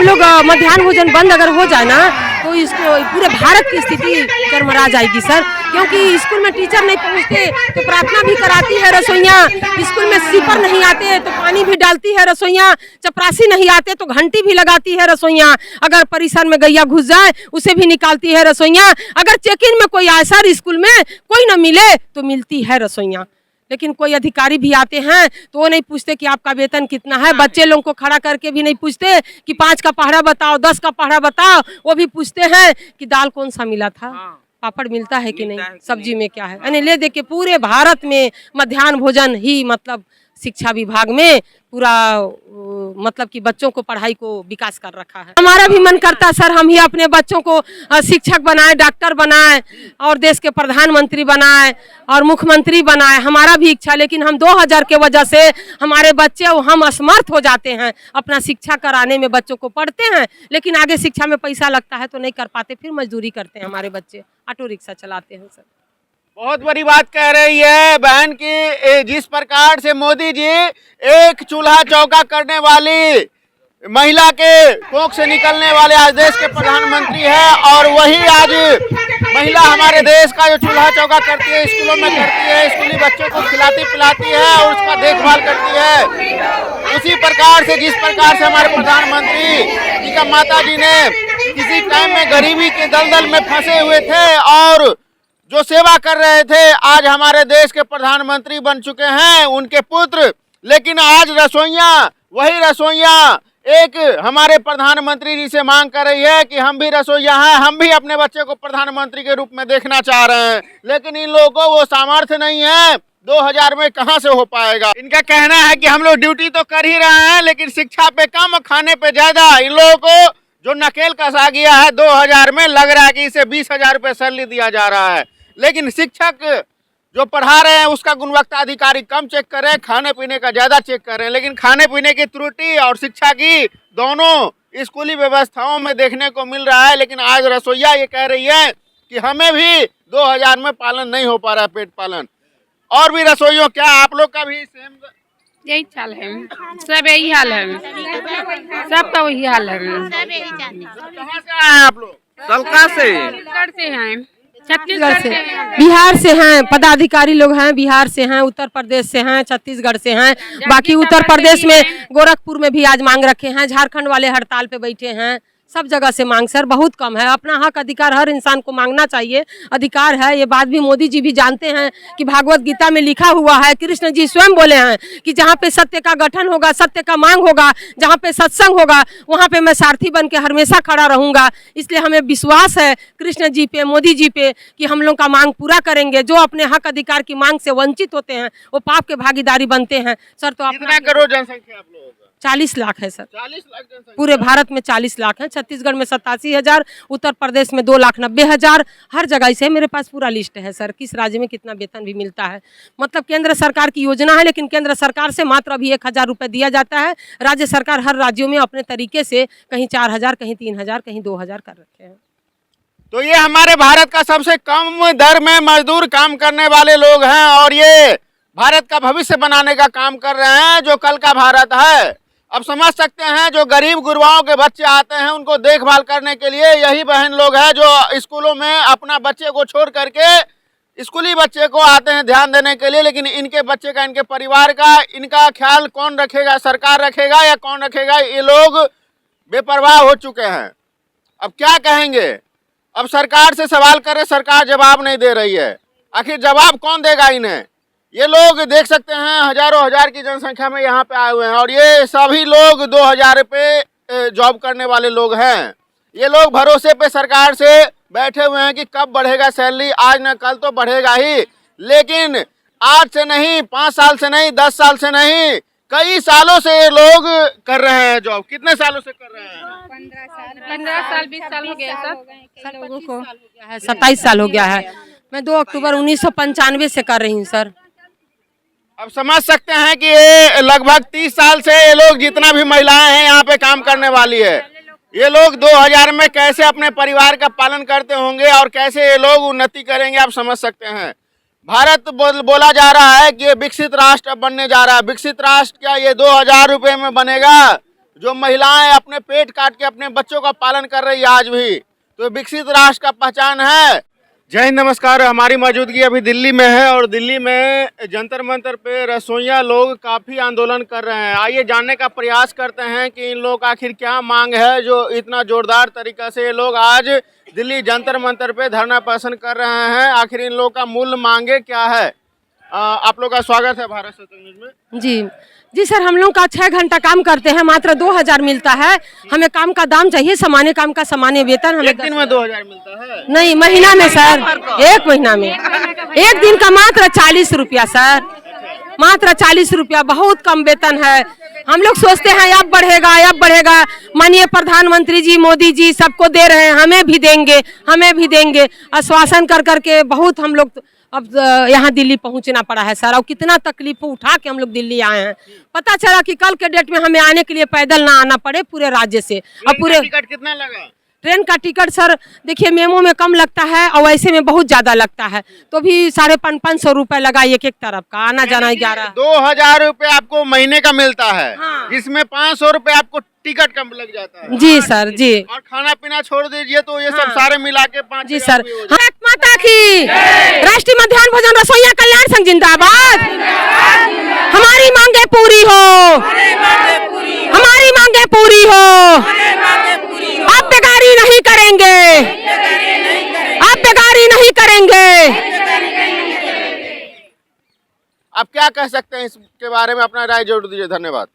लोग मध्याह्न भोजन बंद अगर हो जाए ना तो इसको पूरे भारत की स्थिति चरमरा जाएगी सर, क्योंकि स्कूल में टीचर नहीं पहुंचते तो प्रार्थना भी कराती है रसोइयाँ, स्कूल में स्वीपर नहीं आते तो पानी भी डालती है रसोइयाँ, चपरासी नहीं आते तो घंटी भी लगाती है रसोइयाँ, अगर परिसर में गैया घुस जाए उसे भी निकालती है रसोइयाँ, अगर चेक इन में कोई आए सर स्कूल में कोई न मिले तो मिलती है रसोइयाँ। लेकिन कोई अधिकारी भी आते हैं तो वो नहीं पूछते कि आपका वेतन कितना है, बच्चे लोगों को खड़ा करके भी नहीं पूछते कि 5 का पहरा बताओ, 10 का पहरा बताओ, वो भी पूछते हैं कि दाल कौन सा मिला था, पापड़ मिलता है कि नहीं, सब्जी में क्या है। यानी ले दे के पूरे भारत में मध्याह्न भोजन ही मतलब शिक्षा विभाग में पूरा मतलब कि बच्चों को पढ़ाई को विकास कर रखा है। हमारा भी मन करता सर हम ही अपने बच्चों को शिक्षक बनाए, डॉक्टर बनाए और देश के प्रधानमंत्री बनाए और मुख्यमंत्री बनाए, हमारा भी इच्छा, लेकिन हम 2000 के वजह से हमारे बच्चे हम असमर्थ हो जाते हैं अपना शिक्षा कराने में। बच्चों को पढ़ते हैं लेकिन आगे शिक्षा में पैसा लगता है तो नहीं कर पाते, फिर मजदूरी करते हैं हमारे बच्चे, ऑटो रिक्शा चलाते हैं सर। बहुत बड़ी बात कह रही है बहन की, जिस प्रकार से मोदी जी एक चूल्हा चौका करने वाली महिला के कोख से निकलने वाले आज देश के प्रधानमंत्री है, और वही आज महिला हमारे देश का जो चूल्हा चौका करती है, स्कूलों में करती है, स्कूली बच्चों को खिलाती पिलाती है और उसका देखभाल करती है। उसी प्रकार से जिस प्रकार से हमारे प्रधानमंत्री जी का माता जी ने किसी टाइम में गरीबी के दलदल में फंसे हुए थे और जो सेवा कर रहे थे, आज हमारे देश के प्रधानमंत्री बन चुके हैं उनके पुत्र। लेकिन आज रसोइयाँ, वही रसोइयाँ एक हमारे प्रधानमंत्री जी से मांग कर रही है कि हम भी रसोइया हैं, हम भी अपने बच्चे को प्रधानमंत्री के रूप में देखना चाह रहे हैं, लेकिन इन लोगों को वो सामर्थ्य नहीं है। 2000 में कहां से हो पाएगा। इनका कहना है कि हम लोग ड्यूटी तो कर ही रहे हैं लेकिन शिक्षा पे कम और खाने पे ज्यादा। इन लोगों को जो नकेल कसा गया है 2000 में, लग रहा है कि इसे 20,000 रुपये सैलरी दिया जा रहा है, लेकिन शिक्षक जो पढ़ा रहे हैं उसका गुणवत्ता अधिकारी कम चेक कर रहे हैं, खाने पीने का ज्यादा चेक कर रहे हैं। लेकिन खाने पीने की त्रुटि और शिक्षा की दोनों स्कूली व्यवस्थाओं में देखने को मिल रहा है। लेकिन आज रसोइया ये कह रही है कि हमें भी 2000 में पालन नहीं हो पा रहा है, पेट पालन। और भी रसोइयों, क्या आप लोग का भी सेम यही हाल है? सब यही हाल है, सबका वही हाल है। कहाँ से आए हैं आप लोग? सलका से हैं, छत्तीसगढ़ से, बिहार से हैं, पदाधिकारी लोग हैं, बिहार से हैं, उत्तर प्रदेश से हैं, छत्तीसगढ़ से हैं, बाकी उत्तर प्रदेश में गोरखपुर में भी आज मांग रखे हैं, झारखंड वाले हड़ताल पे बैठे हैं, सब जगह से मांग सर बहुत कम है। अपना हक अधिकार हर इंसान को मांगना चाहिए, अधिकार है, ये बात भी मोदी जी भी जानते हैं कि भागवत गीता में लिखा हुआ है, कृष्ण जी स्वयं बोले हैं कि जहाँ पे सत्य का गठन होगा, सत्य का मांग होगा, जहाँ पे सत्संग होगा वहाँ पे मैं सारथी बन के हमेशा खड़ा रहूंगा। इसलिए हमें विश्वास है कृष्ण जी पे, मोदी जी पे कि हम लोग का मांग पूरा करेंगे। जो अपने हक अधिकार की मांग से वंचित होते हैं वो पाप के भागीदारी बनते हैं सर। तो कितना करोड़ जनसंख्या आप लोगों का? 40 लाख है सर, 40 लाख जनसंख्या पूरे भारत में 40 लाख है, छत्तीसगढ़ में 87,000, उत्तर प्रदेश में 2,90,000, हर जगह से मेरे पास पूरा लिस्ट है सर, किस राज्य में कितना वेतन भी मिलता है। मतलब केंद्र सरकार की योजना है लेकिन केंद्र सरकार से मात्र अभी 1,000 रुपये दिया जाता है, राज्य सरकार हर राज्यों में अपने तरीके से कहीं 4,000, कहीं 3,000, कहीं 2,000 कर रखे हैं। तो ये हमारे भारत का सबसे कम दर में मजदूर काम करने वाले लोग हैं और ये भारत का भविष्य बनाने का काम कर रहे हैं, जो कल का भारत है। अब समझ सकते हैं जो गरीब गुरबाओं के बच्चे आते हैं उनको देखभाल करने के लिए यही बहन लोग हैं जो स्कूलों में अपना बच्चे को छोड़ करके स्कूली बच्चे को आते हैं ध्यान देने के लिए। लेकिन इनके बच्चे का, इनके परिवार का, इनका ख्याल कौन रखेगा? सरकार रखेगा या कौन रखेगा? ये लोग बेपरवाह हो चुके हैं। अब क्या कहेंगे? अब सरकार से सवाल करें, सरकार जवाब नहीं दे रही है। आखिर जवाब कौन देगा इन्हें? ये लोग देख सकते हैं हजारों हजार की जनसंख्या में यहाँ पे आए हुए हैं और ये सभी लोग 2000 पे जॉब करने वाले लोग हैं। ये लोग भरोसे पे सरकार से बैठे हुए हैं कि कब बढ़ेगा सैलरी, आज न कल तो बढ़ेगा ही। लेकिन आज से नहीं, 5 साल से नहीं, 10 साल से नहीं, कई सालों से ये लोग कर रहे हैं जॉब। कितने सालों से कर रहे हैं? 15 साल 20 साल हो गए सर लोगों को, 27 साल हो गया है। मैं 2 अक्टूबर 1995 से कर रही हूँ सर। अब समझ सकते हैं कि ये लगभग 30 साल से ये लोग, जितना भी महिलाएं हैं यहाँ पे काम करने वाली है, ये लोग 2000 में कैसे अपने परिवार का पालन करते होंगे और कैसे ये लोग उन्नति करेंगे, आप समझ सकते हैं। भारत बोला जा रहा है कि ये विकसित राष्ट्र अब बनने जा रहा है। विकसित राष्ट्र क्या ये 2000 रुपये में बनेगा? जो महिलाएं अपने पेट काट के अपने बच्चों का पालन कर रही है आज भी, तो विकसित राष्ट्र का पहचान है। जय हिंद, नमस्कार। हमारी मौजूदगी अभी दिल्ली में है और दिल्ली में जंतर मंतर पे रसोइया लोग काफ़ी आंदोलन कर रहे हैं। आइए जानने का प्रयास करते हैं कि इन लोग आखिर क्या मांग है जो इतना जोरदार तरीका से ये लोग आज दिल्ली जंतर मंतर पे धरना प्रदर्शन कर रहे हैं। आखिर इन लोग का मूल मांगे क्या है। आप लोग का स्वागत है भारत सतत न्यूज में। जी सर, हम लोग का 6 घंटा काम करते हैं, मात्र 2000 मिलता है। हमें काम का दाम चाहिए, सामान्य काम का सामान्य वेतन। हमें एक दिन में 2000 मिलता है? नहीं, महीना में सर, एक महीना में। एक दिन का मात्र 40 रुपया सर, मात्र 40 रुपया, बहुत कम वेतन है। हम लोग सोचते हैं अब बढ़ेगा, अब बढ़ेगा। माननीय प्रधानमंत्री जी, मोदी जी सबको दे रहे हैं, हमें भी देंगे, हमें भी देंगे। आश्वासन कर करके बहुत हम लोग अब यहाँ दिल्ली पहुँचना पड़ा है सर। और कितना तकलीफ उठा के हम लोग दिल्ली आए हैं। पता चला कि कल के डेट में हमें आने के लिए पैदल ना आना पड़े पूरे राज्य से। और पूरे टिकट कितना लगा? ट्रेन का टिकट सर देखिए, मेमो में कम लगता है और वैसे में बहुत ज्यादा लगता है, तो भी 550 रुपए लगा एक तरफ का, आना जाना 11। 2000 रुपए आपको महीने का मिलता है। हाँ। जिसमें 500 रुपए आपको टिकट कम लग जाता है। जी सर, जी। और खाना पीना छोड़ दीजिए तो ये सब सारे मिला के 5 जी सर। भारत माता की, राष्ट्रीय मध्याह्न भोजन रसोइया कल्याण संघ जिंदाबाद। हमारी मांगे पूरी हो, हमारी मांगे पूरी हो। आप बेकारी नहीं करेंगे, आप बेकारी नहीं करेंगे। आप क्या कह सकते हैं इसके बारे में? अपना राय जरूर दीजिए। धन्यवाद।